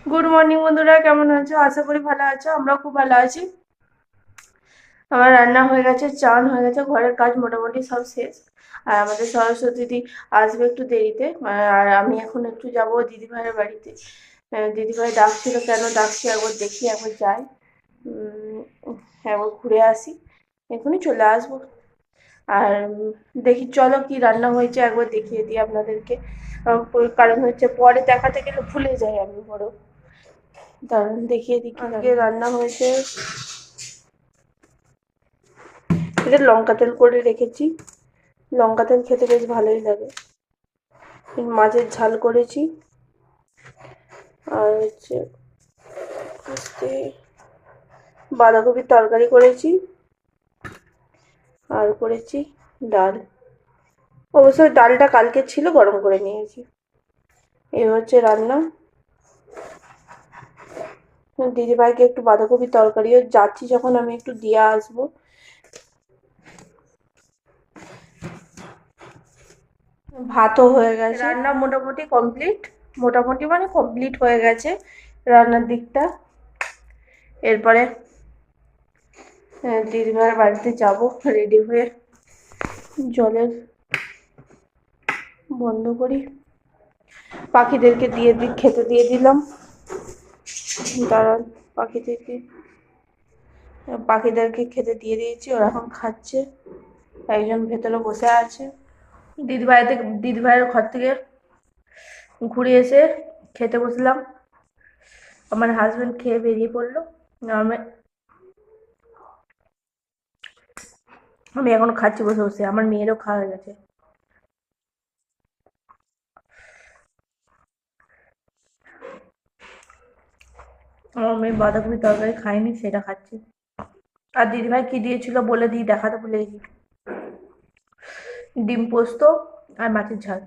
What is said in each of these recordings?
Good morning বন্ধুরা, কেমন আছো? আশা করি ভালো আছো। আমরাও খুব ভালো আছি। আমার রান্না হয়ে গেছে, চান হয়ে গেছে, ঘরের কাজ মোটামুটি সব শেষ। আর আমাদের সরস্বতী দিদি আসবে একটু দেরিতে। আর আমি এখন একটু যাবো দিদিভাইয়ের বাড়িতে। দিদিভাই ডাকছিল, কেন ডাকছি একবার দেখি, একবার যাই। একবার ঘুরে আসি, এখনই চলে আসবো। আর দেখি, চলো কি রান্না হয়েছে একবার দেখিয়ে দিই আপনাদেরকে। কারণ হচ্ছে পরে দেখাতে গেলে ভুলে যাই আমি বড়। দাঁড়ান দেখিয়ে দিই কি আজকে রান্না হয়েছে। এটা লঙ্কা তেল করে রেখেছি। লঙ্কা তেল খেতে বেশ ভালোই লাগে। মাছের ঝাল করেছি। আর হচ্ছে বাঁধাকপির তরকারি করেছি। আর করেছি ডাল। অবশ্য ডালটা কালকে ছিল, গরম করে নিয়েছি। এই হচ্ছে রান্না। দিদিভাইকে একটু বাঁধাকপির তরকারিও যাচ্ছি যখন আমি একটু দিয়ে আসবো। ভাতও হয়ে গেছে, রান্না মোটামুটি কমপ্লিট। মোটামুটি মানে কমপ্লিট হয়ে গেছে রান্নার দিকটা। এরপরে দিদিভাইয়ের বাড়িতে যাব রেডি হয়ে। জলের বন্ধ করি, পাখিদেরকে খেতে দিয়ে দিলাম। দাঁড়ান, পাখিদেরকে খেতে দিয়ে দিয়েছি, ওরা এখন খাচ্ছে। একজন ভেতরে বসে আছে। দিদিভাইয়ের ঘর থেকে ঘুরে এসে খেতে বসলাম। আমার হাজবেন্ড খেয়ে বেরিয়ে পড়লো। আমি আমি এখন খাচ্ছি বসে বসে। আমার মেয়েরও খাওয়া হয়ে গেছে। আমার মেয়ে বাঁধাকপি তরকারি খায়নি, সেটা খাচ্ছি। আর দিদিভাই কি দিয়েছিল বলে দিই, দেখাতে ভুলে গেছি। ডিম পোস্ত আর মাছের ঝাল,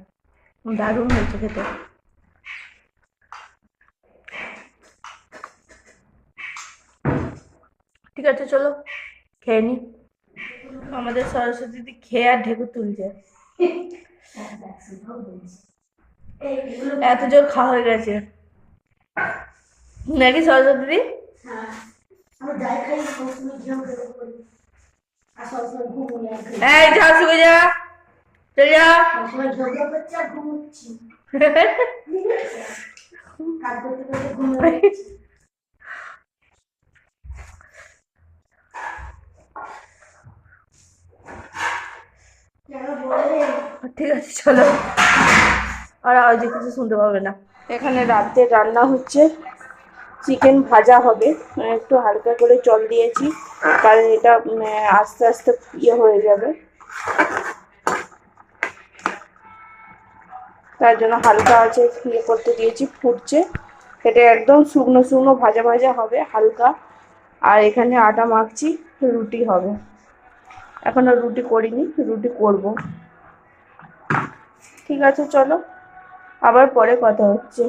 দারুণ হয়েছে খেতে। ঠিক আছে, চলো খেয়ে নি। আমাদের সরস্বতী দিদি খেয়ে আর ঢেকুর তুলছে। এত জোর খাওয়া হয়ে গেছে নাকি সরস্বতী দিদি? এই যা, শুয়ে যা, চলে যা। ঠিক আছে, চলো। আর আওয়াজ কিছু শুনতে পাবে না। এখানে রাতে রান্না হচ্ছে, চিকেন ভাজা হবে। একটু হালকা করে জল দিয়েছি, কারণ এটা আস্তে আস্তে ইয়ে হয়ে যাবে, তার জন্য হালকা আছে ইয়ে করতে দিয়েছি, ফুটছে। এটা একদম শুকনো শুকনো ভাজা ভাজা হবে হালকা। আর এখানে আটা মাখছি, রুটি হবে। এখনো রুটি করিনি, রুটি করব। ঠিক আছে, চলো আবার পরে কথা হচ্ছে।